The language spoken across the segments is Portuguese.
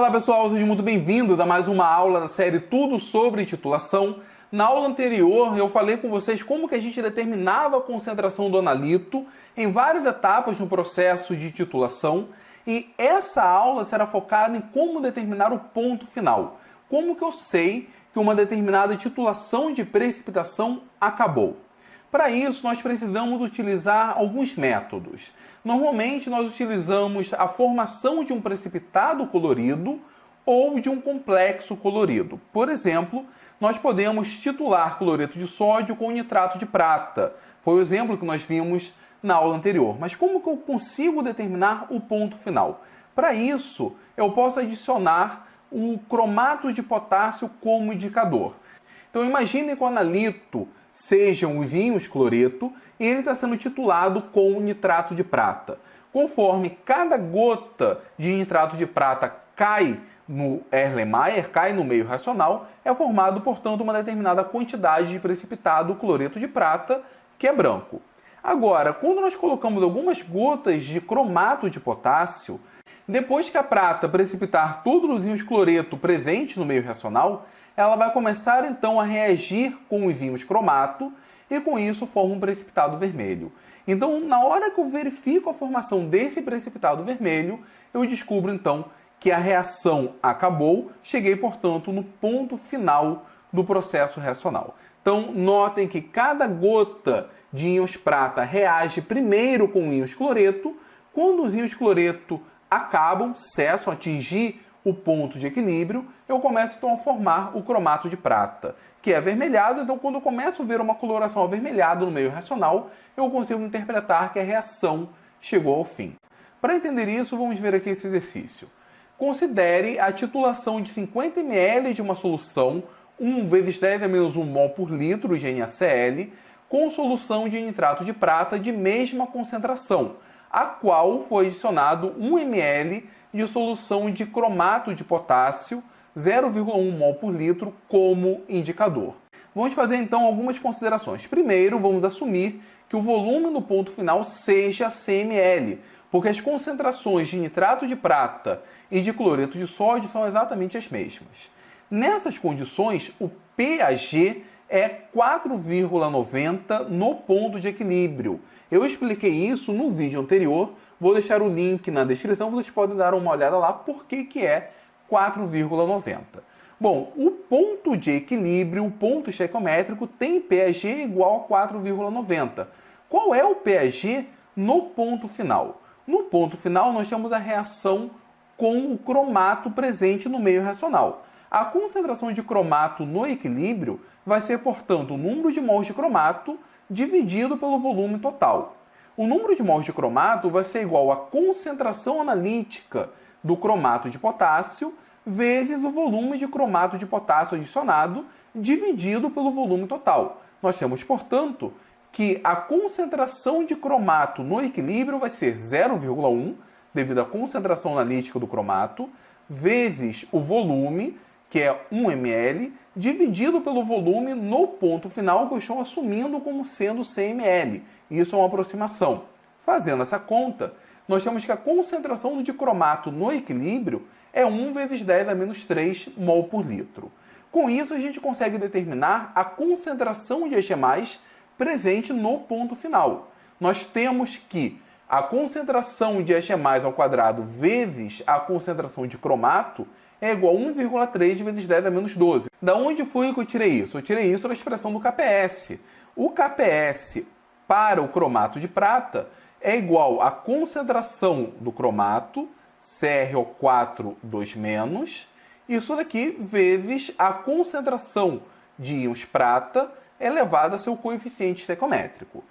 Olá pessoal, seja muito bem-vindo a mais uma aula da série Tudo sobre Titulação. Na aula anterior eu falei com vocês como que a gente determinava a concentração do analito em várias etapas no processo de titulação e essa aula será focada em como determinar o ponto final. Como que eu sei que uma determinada titulação de precipitação acabou? Para isso, nós precisamos utilizar alguns métodos. Normalmente, nós utilizamos a formação de um precipitado colorido ou de um complexo colorido. Por exemplo, nós podemos titular cloreto de sódio com nitrato de prata. Foi o exemplo que nós vimos na aula anterior. Mas como que eu consigo determinar o ponto final? Para isso, eu posso adicionar o cromato de potássio como indicador. Então, imagine que o analito sejam os íons cloreto e ele está sendo titulado com nitrato de prata. Conforme cada gota de nitrato de prata cai no Erlenmeyer, cai no meio racional, é formado, portanto, uma determinada quantidade de precipitado cloreto de prata, que é branco. Agora, quando nós colocamos algumas gotas de cromato de potássio, depois que a prata precipitar todos os íons cloreto presentes no meio racional, ela vai começar então a reagir com os íons cromato e com isso forma um precipitado vermelho. Então, na hora que eu verifico a formação desse precipitado vermelho, eu descubro então que a reação acabou, cheguei, portanto, no ponto final do processo reacional. Então, notem que cada gota de íons prata reage primeiro com íons cloreto. Quando os íons cloreto acabam, cessam, atingir o ponto de equilíbrio, eu começo então a formar o cromato de prata, que é avermelhado. Então, quando eu começo a ver uma coloração avermelhada no meio racional, eu consigo interpretar que a reação chegou ao fim. Para entender isso, vamos ver aqui esse exercício. Considere a titulação de 50 ml de uma solução 1 vezes 10 a menos 1 mol por litro de NaCl com solução de nitrato de prata de mesma concentração, a qual foi adicionado 1 ml de solução de cromato de potássio, 0,1 mol por litro, como indicador. Vamos fazer então algumas considerações. Primeiro, vamos assumir que o volume do ponto final seja CmL, porque as concentrações de nitrato de prata e de cloreto de sódio são exatamente as mesmas. Nessas condições, o pH é 4,90 no ponto de equilíbrio. Eu expliquei isso no vídeo anterior, vou deixar o link na descrição, vocês podem dar uma olhada lá por que é 4,90. Bom, o ponto de equilíbrio, o ponto estequiométrico, tem pH igual a 4,90. Qual é o pH no ponto final? No ponto final, nós temos a reação com o cromato presente no meio racional. A concentração de cromato no equilíbrio vai ser, portanto, o número de mols de cromato dividido pelo volume total. O número de mols de cromato vai ser igual à concentração analítica do cromato de potássio vezes o volume de cromato de potássio adicionado dividido pelo volume total. Nós temos, portanto, que a concentração de cromato no equilíbrio vai ser 0,1, devido à concentração analítica do cromato, vezes o volume, que é 1 ml, dividido pelo volume no ponto final, que eu estou assumindo como sendo CmL. Isso é uma aproximação. Fazendo essa conta, nós temos que a concentração de dicromato no equilíbrio é 1 vezes 10 a menos 3 mol por litro. Com isso, a gente consegue determinar a concentração de H+ presente no ponto final. Nós temos que a concentração de H+ ao quadrado vezes a concentração de cromato é igual a 1,3 vezes 10 a menos 12. Da onde foi que eu tirei isso? Eu tirei isso da expressão do KPS. O KPS para o cromato de prata é igual à concentração do cromato, CrO4 2-, isso daqui vezes a concentração de íons prata elevado a seu coeficiente estequiométrico.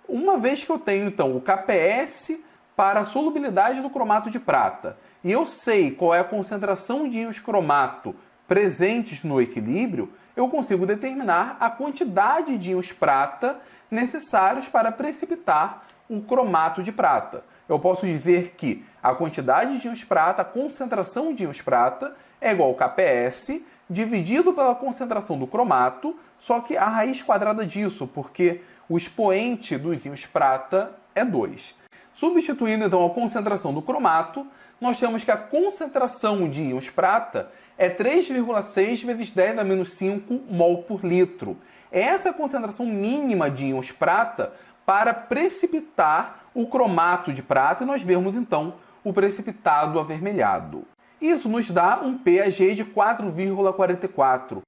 Uma vez que eu tenho, então, o KPS para a solubilidade do cromato de prata, e eu sei qual é a concentração de íons cromato presentes no equilíbrio, eu consigo determinar a quantidade de íons prata necessários para precipitar o cromato de prata. Eu posso dizer que a quantidade de íons prata, a concentração de íons prata, é igual ao KPS dividido pela concentração do cromato, só que a raiz quadrada disso, porque o expoente dos íons prata é 2. Substituindo então a concentração do cromato, nós temos que a concentração de íons prata é 3,6 vezes 10 a menos 5 mol por litro. Essa é a concentração mínima de íons prata para precipitar o cromato de prata e nós vemos então o precipitado avermelhado. Isso nos dá um pH de 4,44.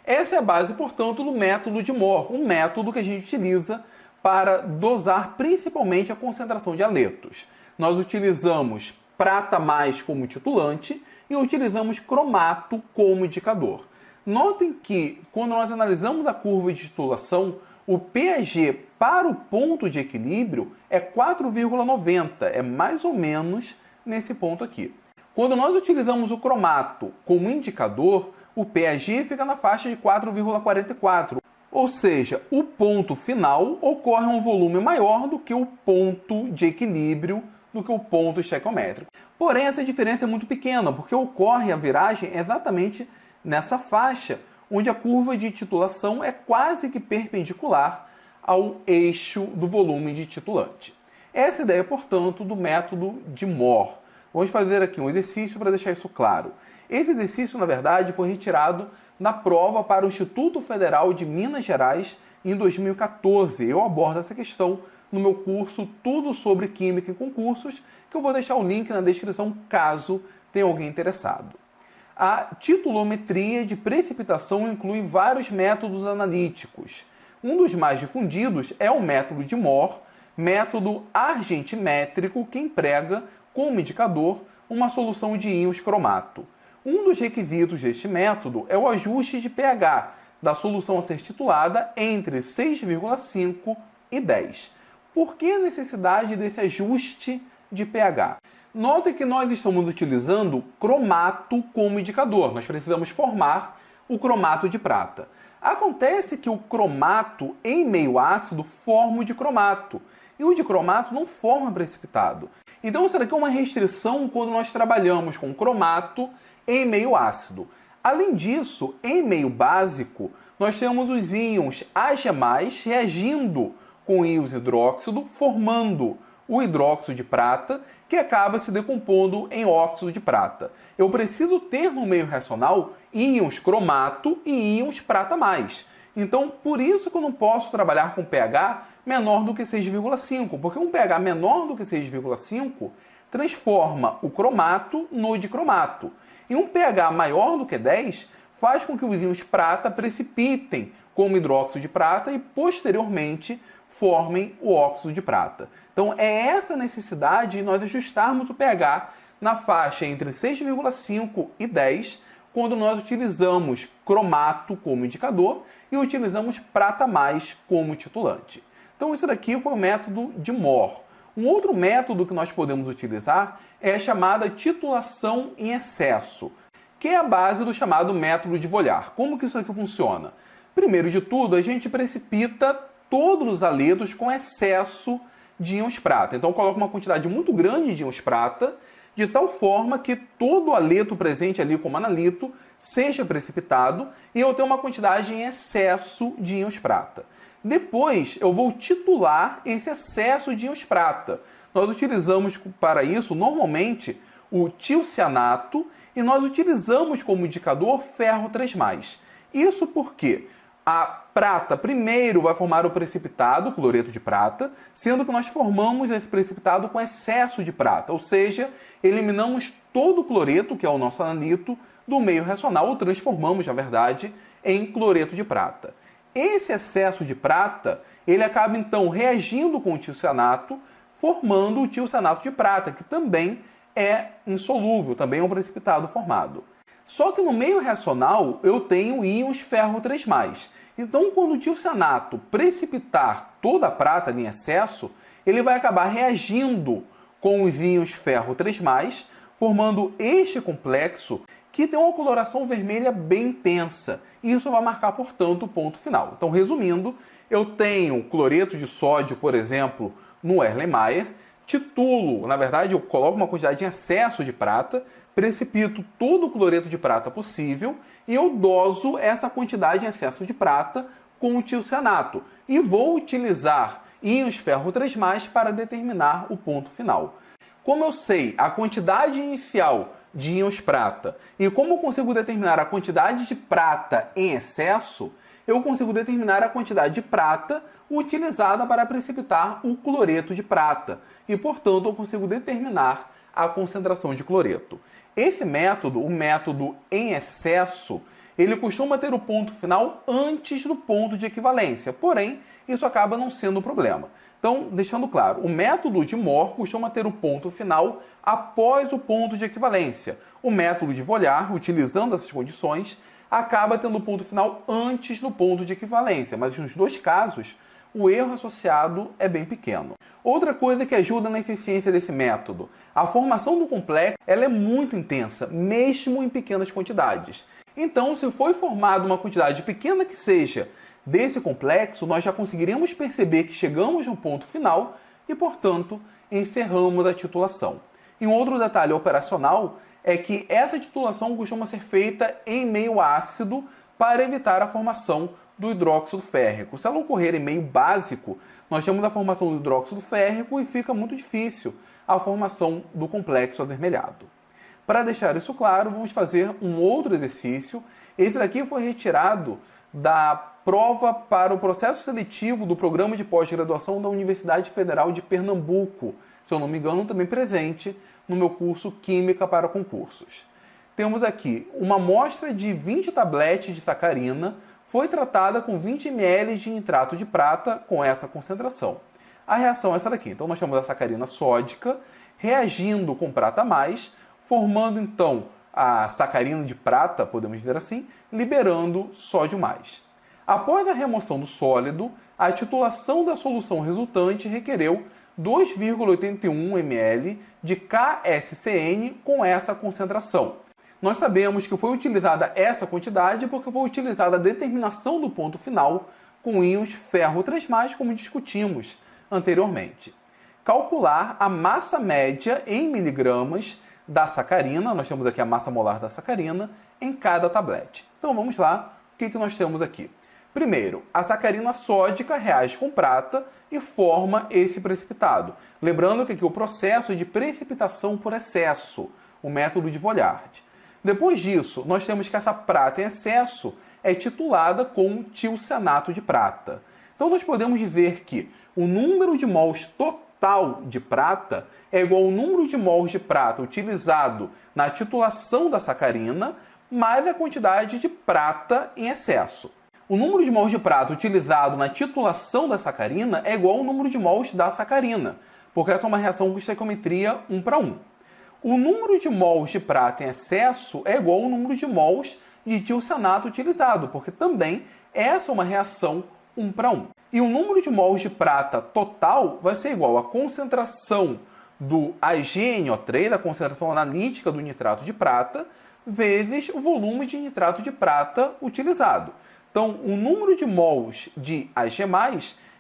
Essa é a base, portanto, do método de Mohr, um método que a gente utiliza para dosar principalmente a concentração de haletos. Nós utilizamos prata mais como titulante e utilizamos cromato como indicador. Notem que, quando nós analisamos a curva de titulação, o pH para o ponto de equilíbrio é 4,90, é mais ou menos nesse ponto aqui. Quando nós utilizamos o cromato como indicador, o pH fica na faixa de 4,44, ou seja, o ponto final ocorre a um volume maior do que o ponto de equilíbrio, do que o ponto estequiométrico. Porém, essa diferença é muito pequena, porque ocorre a viragem exatamente nessa faixa, onde a curva de titulação é quase que perpendicular ao eixo do volume de titulante. Essa é a ideia, portanto, do método de Mohr. Vamos fazer aqui um exercício para deixar isso claro. Esse exercício, na verdade, foi retirado na prova para o Instituto Federal de Minas Gerais em 2014. Eu abordo essa questão no meu curso Tudo sobre Química em Concursos, que eu vou deixar o link na descrição caso tenha alguém interessado. A titulometria de precipitação inclui vários métodos analíticos. Um dos mais difundidos é o método de Mohr, método argentimétrico que emprega como indicador uma solução de íons cromato. Um dos requisitos deste método é o ajuste de pH da solução a ser titulada entre 6,5 e 10. Por que a necessidade desse ajuste de pH? Note que nós estamos utilizando cromato como indicador. Nós precisamos formar o cromato de prata. Acontece que o cromato em meio ácido forma o dicromato. E o dicromato não forma precipitado. Então, isso daqui é uma restrição quando nós trabalhamos com cromato em meio ácido. Além disso, em meio básico, nós temos os íons Ag+, reagindo com íons hidróxido, formando o hidróxido de prata, que acaba se decompondo em óxido de prata. Eu preciso ter no meio reacional íons cromato e íons prata+. Então, por isso que eu não posso trabalhar com pH menor do que 6,5, porque um pH menor do que 6,5 transforma o cromato no dicromato. E um pH maior do que 10 faz com que os íons prata precipitem como hidróxido de prata e, posteriormente, formem o óxido de prata. Então, é essa necessidade de nós ajustarmos o pH na faixa entre 6,5 e 10, quando nós utilizamos cromato como indicador e utilizamos prata+ como titulante. Então, isso daqui foi o método de Mohr. Um outro método que nós podemos utilizar é a chamada titulação em excesso, que é a base do chamado método de Vollard. Como que isso aqui funciona? Primeiro de tudo, a gente precipita todos os haletos com excesso de íons prata. Então, eu coloco uma quantidade muito grande de íons prata, de tal forma que todo haleto presente ali como analito seja precipitado e eu tenho uma quantidade em excesso de íons prata. Depois, eu vou titular esse excesso de íons prata. Nós utilizamos para isso, normalmente, o tiocianato e nós utilizamos como indicador ferro 3+. Isso porque a prata primeiro vai formar o precipitado, o cloreto de prata, sendo que nós formamos esse precipitado com excesso de prata, ou seja, eliminamos todo o cloreto, que é o nosso analito, do meio reacional, ou transformamos, na verdade, em cloreto de prata. Esse excesso de prata, ele acaba então reagindo com o tiocianato, formando o tiocianato de prata, que também é insolúvel, também é um precipitado formado. Só que no meio reacional eu tenho íons ferro 3+. Então, quando o tiocianato precipitar toda a prata em excesso, ele vai acabar reagindo com os íons ferro 3+, formando este complexo que tem uma coloração vermelha bem intensa. E isso vai marcar, portanto, o ponto final. Então, resumindo, eu tenho cloreto de sódio, por exemplo, no Erlenmeyer, titulo, na verdade, eu coloco uma quantidade em excesso de prata, precipito todo o cloreto de prata possível e eu doso essa quantidade em excesso de prata com o tiocianato. E vou utilizar íons ferro 3+ para determinar o ponto final. Como eu sei a quantidade inicial de íons prata e como eu consigo determinar a quantidade de prata em excesso, eu consigo determinar a quantidade de prata utilizada para precipitar o cloreto de prata e, portanto, eu consigo determinar a concentração de cloreto. Esse método, o método em excesso, ele costuma ter o ponto final antes do ponto de equivalência, porém, isso acaba não sendo um problema. Então, deixando claro, o método de Mohr costuma ter o ponto final após o ponto de equivalência. O método de Vollard, utilizando essas condições, acaba tendo o ponto final antes do ponto de equivalência, mas nos dois casos, o erro associado é bem pequeno. Outra coisa que ajuda na eficiência desse método, a formação do complexo ela é muito intensa, mesmo em pequenas quantidades. Então, se foi formada uma quantidade pequena que seja desse complexo, nós já conseguiríamos perceber que chegamos no ponto final e, portanto, encerramos a titulação. E um outro detalhe operacional é que essa titulação costuma ser feita em meio ácido para evitar a formação do hidróxido férrico. Se ela ocorrer em meio básico, nós temos a formação do hidróxido férrico e fica muito difícil a formação do complexo avermelhado. Para deixar isso claro, vamos fazer um outro exercício. Esse daqui foi retirado da prova para o processo seletivo do programa de pós-graduação da Universidade Federal de Pernambuco. Se eu não me engano, também presente no meu curso Química para Concursos. Temos aqui uma amostra de 20 tabletes de sacarina, foi tratada com 20 ml de nitrato de prata com essa concentração. A reação é essa daqui. Então, nós temos a sacarina sódica reagindo com prata mais, formando então a sacarina de prata, podemos dizer assim, liberando sódio mais. Após a remoção do sólido, a titulação da solução resultante requereu 2,81 ml de KSCN com essa concentração. Nós sabemos que foi utilizada essa quantidade porque foi utilizada a determinação do ponto final com íons ferro 3+, como discutimos anteriormente. Calcular a massa média em miligramas da sacarina, nós temos aqui a massa molar da sacarina, em cada tablete. Então vamos lá, o que nós temos aqui? Primeiro, a sacarina sódica reage com prata e forma esse precipitado. Lembrando que aqui o processo de precipitação por excesso, o método de Vollard. Depois disso, nós temos que essa prata em excesso é titulada com tilcianato de prata. Então nós podemos dizer que o número de mols total de prata é igual ao número de mols de prata utilizado na titulação da sacarina mais a quantidade de prata em excesso. O número de mols de prata utilizado na titulação da sacarina é igual ao número de mols da sacarina, porque essa é uma reação com estequiometria 1:1. O número de mols de prata em excesso é igual ao número de mols de tilcianato utilizado, porque também essa é uma reação 1:1. E o número de mols de prata total vai ser igual à concentração do AgNO3, da concentração analítica do nitrato de prata, vezes o volume de nitrato de prata utilizado. Então, o número de mols de Ag+,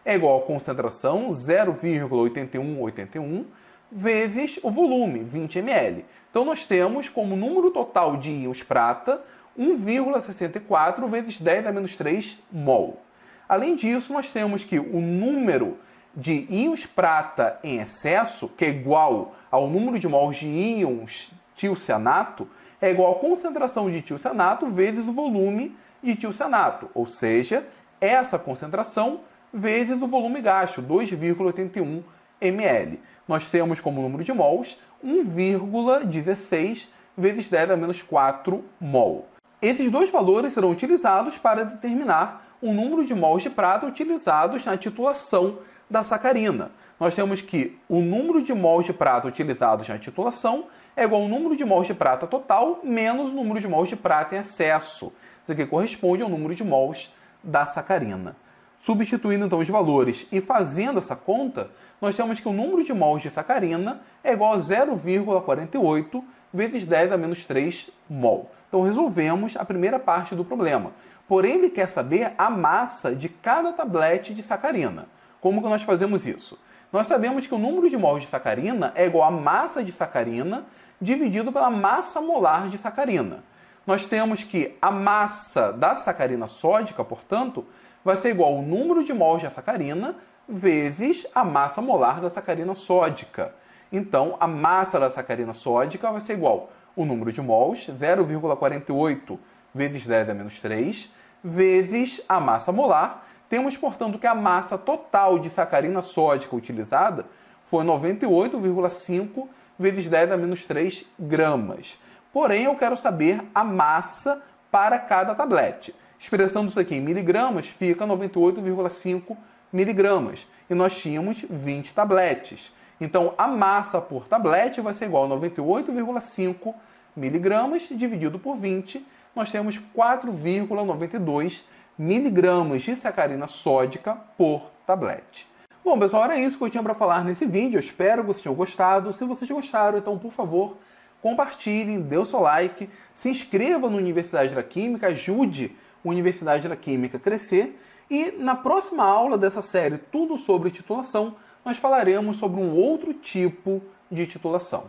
é igual à concentração 0,8181 vezes o volume, 20 ml. Então, nós temos como número total de íons prata 1,64 vezes 10 a menos 3 mol. Além disso, nós temos que o número de íons prata em excesso, que é igual ao número de mols de íons tilcianato, é igual à concentração de tilcianato vezes o volume de tilcianato, ou seja, essa concentração vezes o volume gasto, 2,81 ml. Nós temos como número de mols 1,16 vezes 10 a menos 4 mol. Esses dois valores serão utilizados para determinar o número de mols de prata utilizados na titulação da sacarina. Nós temos que o número de mols de prata utilizados na titulação é igual ao número de mols de prata total menos o número de mols de prata em excesso. Isso aqui corresponde ao número de mols da sacarina. Substituindo então os valores e fazendo essa conta, nós temos que o número de mols de sacarina é igual a 0,48 vezes 10 a menos 3 mol. Então resolvemos a primeira parte do problema. Porém, ele quer saber a massa de cada tablete de sacarina. Como que nós fazemos isso? Nós sabemos que o número de mols de sacarina é igual à massa de sacarina dividido pela massa molar de sacarina. Nós temos que a massa da sacarina sódica, portanto, vai ser igual ao número de mols de sacarina vezes a massa molar da sacarina sódica. Então, a massa da sacarina sódica vai ser igual o número de mols, 0,48 vezes 10 a menos 3, vezes a massa molar. Temos, portanto, que a massa total de sacarina sódica utilizada foi 98,5 vezes 10 a menos 3 gramas. Porém, eu quero saber a massa para cada tablete. Expressando isso aqui em miligramas, fica 98,5 miligramas. E nós tínhamos 20 tabletes. Então, a massa por tablete vai ser igual a 98,5 miligramas dividido por 20. Nós temos 4,92 miligramas de sacarina sódica por tablete. Bom, pessoal, era isso que eu tinha para falar nesse vídeo. Eu espero que vocês tenham gostado. Se vocês gostaram, então, por favor, compartilhem, dê o seu like, se inscreva no Universidade da Química, ajude a Universidade da Química a crescer. E na próxima aula dessa série Tudo sobre Titulação, nós falaremos sobre um outro tipo de titulação.